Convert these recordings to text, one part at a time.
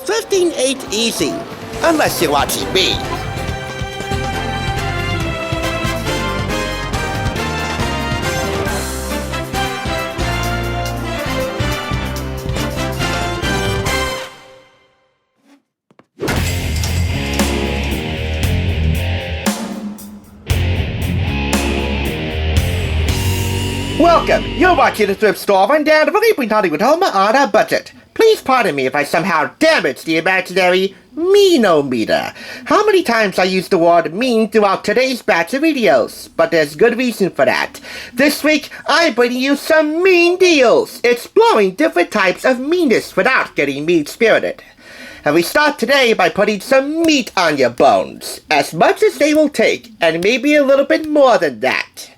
Thrifting ain't easy, unless you're watching me. Welcome! You're watching the Thrift Store Rundown, where we bring Hollywood home on a budget. Please pardon me if I somehow damage the imaginary meanometer. How many times I use the word mean throughout today's batch of videos, but there's good reason for that. This week, I'm bringing you some mean deals, exploring different types of meanness without getting mean-spirited. And we start today by putting some meat on your bones, as much as they will take, and maybe a little bit more than that.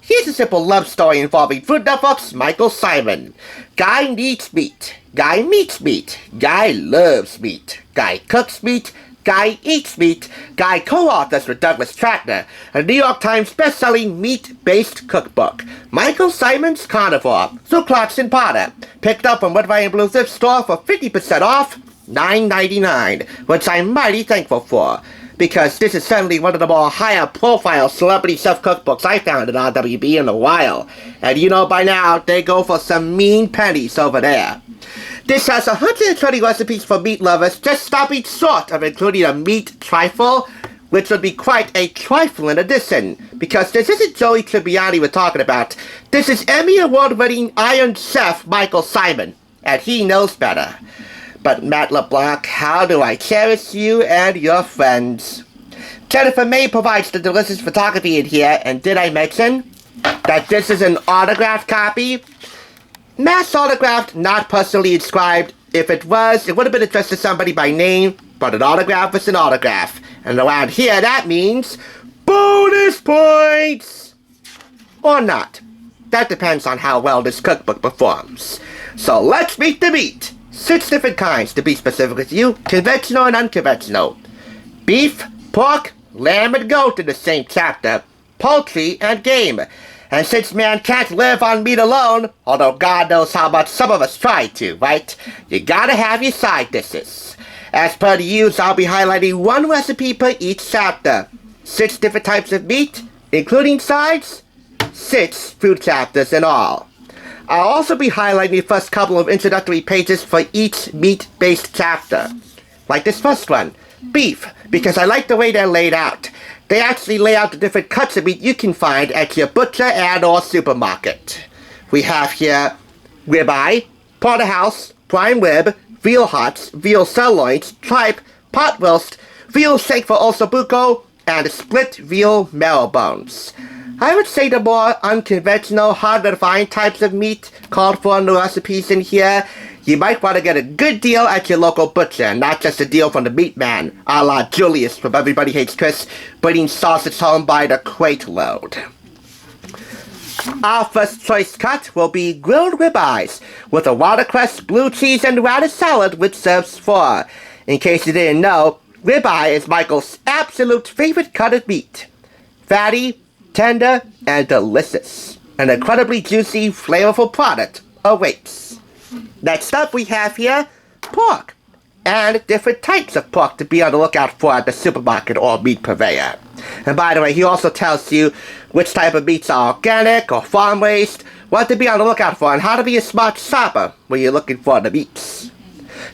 Here's a simple love story involving Food Network's Michael Symon. Guy needs meat. Guy meets meat. Guy loves meat. Guy cooks meat. Guy eats meat. Guy co-authors with Douglas Tratner a New York Times best-selling meat-based cookbook, Michael Symon's Carnivore, through Clarkson Potter. Picked up from Woodbury and Blue Thrift Store for 50% off, $9.99, which I'm mighty thankful for, because this is certainly one of the more higher-profile celebrity self-cookbooks I found at RWB in a while. And you know by now, they go for some mean pennies over there. This has 120 recipes for meat lovers, just stopping short of including a meat trifle, which would be quite a trifling addition, because this isn't Joey Tribbiani we're talking about. This is Emmy Award-winning Iron Chef Michael Symon, and he knows better. But Matt LeBlanc, how do I cherish you and your friends? Jennifer May provides the delicious photography in here, and did I mention that this is an autographed copy? Mass autographed, not personally inscribed. If it was, it would have been addressed to somebody by name, but an autograph is an autograph. And around here, that means bonus points! Or not. That depends on how well this cookbook performs. So let's meet the meat. 6 different kinds, to be specific with you, conventional and unconventional. Beef, pork, lamb and goat in the same chapter, poultry and game. And since man can't live on meat alone, although God knows how much some of us try to, right? You gotta have your side dishes. As per the use, I'll be highlighting one recipe per each chapter. 6 different types of meat, including sides, 6 food chapters in all. I'll also be highlighting the first couple of introductory pages for each meat-based chapter. Like this first one, beef, because I like the way they're laid out. They actually lay out the different cuts of meat you can find at your butcher and or supermarket. We have here ribeye, porterhouse, prime rib, veal hearts, veal sirloins, tripe, pot roast, veal shank for ossobuco, and split veal marrow bones. I would say the more unconventional, harder to find types of meat called for in the recipes in here, you might want to get a good deal at your local butcher, not just a deal from the meat man, a la Julius from Everybody Hates Chris, bringing sausage home by the crate load. Our first choice cut will be grilled ribeyes, with a watercress, blue cheese, and radish salad, which serves 4. In case you didn't know, ribeye is Michael's absolute favorite cut of meat. Fatty, tender, and delicious. An incredibly juicy, flavorful product awaits. Next up we have here pork, and different types of pork to be on the lookout for at the supermarket or meat purveyor. And by the way, he also tells you which type of meats are organic or farm-raised, what to be on the lookout for, and how to be a smart shopper when you're looking for the meats.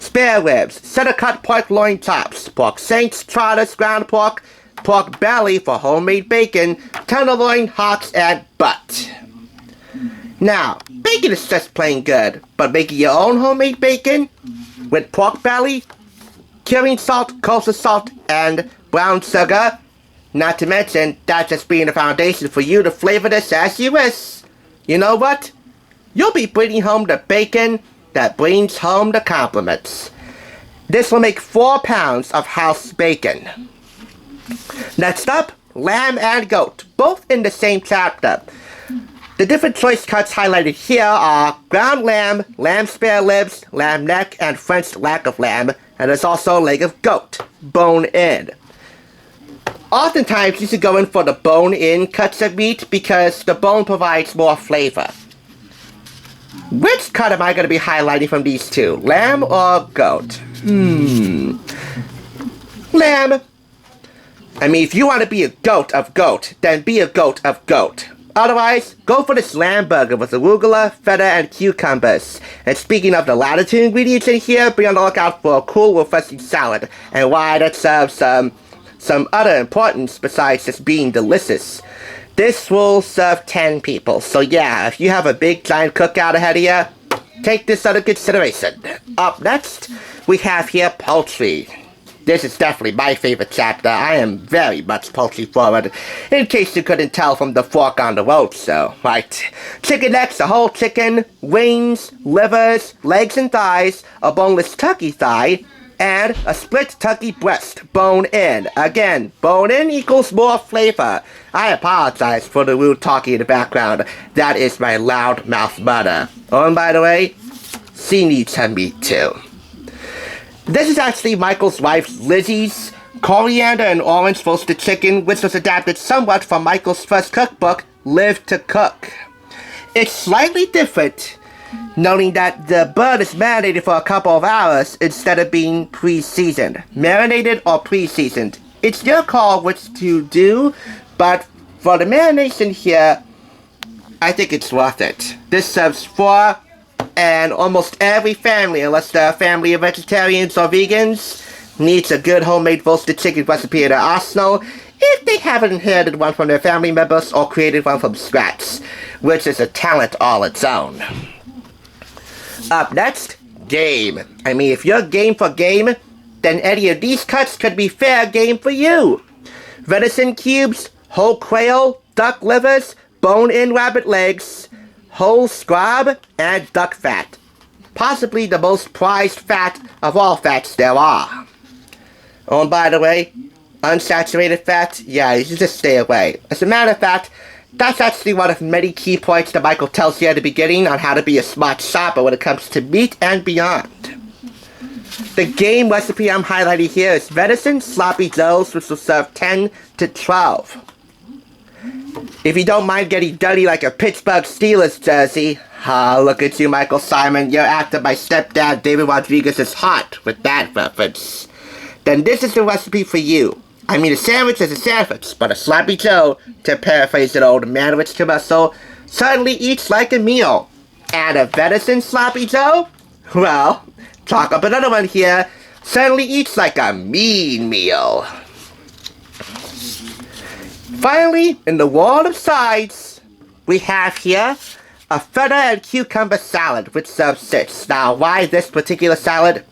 Spare ribs, center-cut pork loin chops, pork shanks, trotters, ground pork, pork belly for homemade bacon, tenderloin, hocks, and butt. Now, bacon is just plain good, but making your own homemade bacon with pork belly, curing salt, kosher salt, and brown sugar, not to mention that just being the foundation for you to flavor this as you wish. You know what? You'll be bringing home the bacon that brings home the compliments. This will make 4 pounds of house bacon. Next up, lamb and goat, both in the same chapter. The different choice cuts highlighted here are ground lamb, lamb spare ribs, lamb neck, and French lack of lamb, and there's also a leg of goat, bone in. Oftentimes you should go in for the bone in cuts of meat because the bone provides more flavor. Which cut am I going to be highlighting from these two? Lamb or goat? Lamb. I mean, if you want to be a goat of goat, then be a goat of goat. Otherwise, go for this lamb burger with arugula, feta, and cucumbers. And speaking of the latter two ingredients in here, be on the lookout for a cool refreshing salad, and why that serves some other importance besides just being delicious. This will serve 10 people, so yeah, if you have a big giant cookout ahead of you, take this under consideration. Up next, we have here poultry. This is definitely my favorite chapter. I am very much poultry forward, in case you couldn't tell from the fork on the road, so, right. Chicken necks, a whole chicken, wings, livers, legs and thighs, a boneless turkey thigh, and a split turkey breast, bone in. Again, bone in equals more flavor. I apologize for the rude talking in the background. That is my loudmouth mother. Oh, and by the way, she needs her meat too. This is actually Michael's wife Lizzie's coriander and orange roasted chicken, which was adapted somewhat from Michael's first cookbook, Live to Cook. It's slightly different, noting that the bird is marinated for a couple of hours instead of being pre-seasoned. Marinated or pre-seasoned. It's your call which to do, but for the marination here, I think it's worth it. This serves 4 and almost every family, unless they're a family of vegetarians or vegans, needs a good homemade roasted chicken recipe in their arsenal if they haven't inherited one from their family members or created one from scratch, which is a talent all its own. Up next, game. I mean, if you're game for game, then any of these cuts could be fair game for you. Venison cubes, whole quail, duck livers, bone-in rabbit legs, whole squab, and duck fat. Possibly the most prized fat of all fats there are. Oh, and by the way, unsaturated fat, yeah, you should just stay away. As a matter of fact, that's actually one of many key points that Michael tells you at the beginning on how to be a smart shopper when it comes to meat and beyond. The game recipe I'm highlighting here is venison sloppy joes, which will serve 10 to 12. If you don't mind getting dirty like a Pittsburgh Steelers jersey, look at you, Michael Symon, you're after my stepdad David Rodriguez's heart with that reference. Then this is the recipe for you. I mean, a sandwich is a sandwich, but a sloppy joe, to paraphrase an old Manowitz commercial, certainly eats like a meal. And a venison sloppy joe? Well, talk up another one here, certainly eats like a mean meal. Finally, in the world of sides, we have here a feta and cucumber salad, which serves 6. Now, why this particular salad?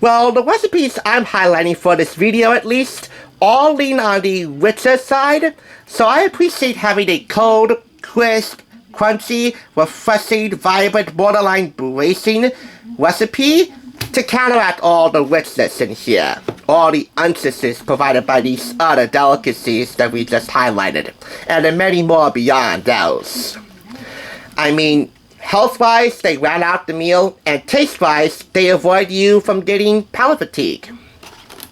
Well, the recipes I'm highlighting for this video, at least, all lean on the richer side, so I appreciate having a cold, crisp, crunchy, refreshing, vibrant, borderline bracing recipe to counteract all the richness in here, all the emphasis provided by these other delicacies that we just highlighted, and the many more beyond those. I mean, health-wise, they round out the meal, and taste-wise, they avoid you from getting palate fatigue.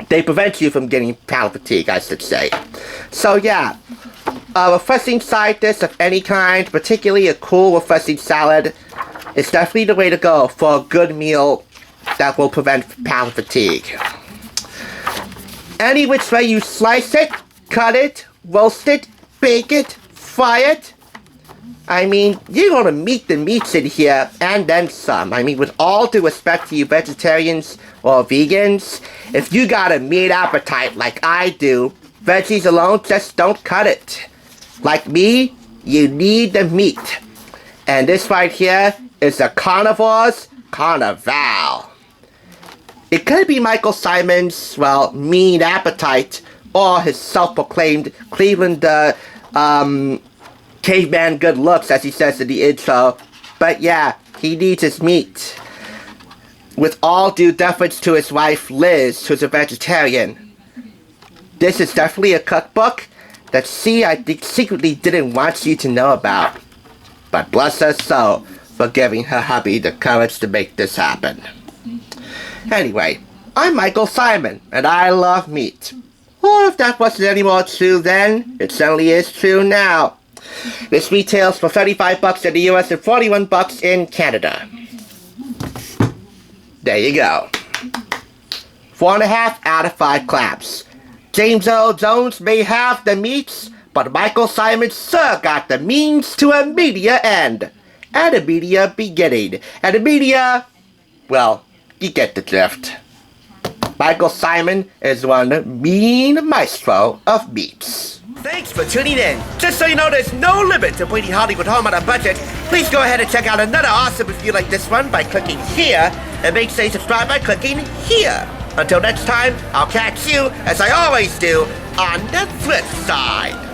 They prevent you from getting palate fatigue, I should say. So yeah, a refreshing side dish of any kind, particularly a cool, refreshing salad, is definitely the way to go for a good meal that will prevent palate fatigue. Any which way you slice it, cut it, roast it, bake it, fry it, I mean, you're gonna meet the meats in here, and then some. I mean, with all due respect to you vegetarians or vegans, if you got a meat appetite like I do, veggies alone just don't cut it. Like me, you need the meat. And this right here is a carnivore's carnival. It could be Michael Symon's, well, mean appetite, or his self-proclaimed Cleveland, caveman good looks, as he says in the intro. But yeah, he needs his meat. With all due deference to his wife, Liz, who's a vegetarian, this is definitely a cookbook that she, I think, secretly didn't want you to know about. But bless her soul for giving her hubby the courage to make this happen. Anyway, I'm Michael Symon, and I love meat. Or if that wasn't any more true then, it certainly is true now. This retails for $35 in the US and $41 in Canada. There you go. 4.5 out of 5 claps. James Earl Jones may have the meats, but Michael Symon sir got the means to a media end. And a media beginning. And a media, well, you get the drift. Michael Symon is one mean maestro of meats. Thanks for tuning in. Just so you know, there's no limit to bringing Hollywood home on a budget. Please go ahead and check out another awesome review like this one by clicking here, and make sure you subscribe by clicking here. Until next time, I'll catch you, as I always do, on the flip side.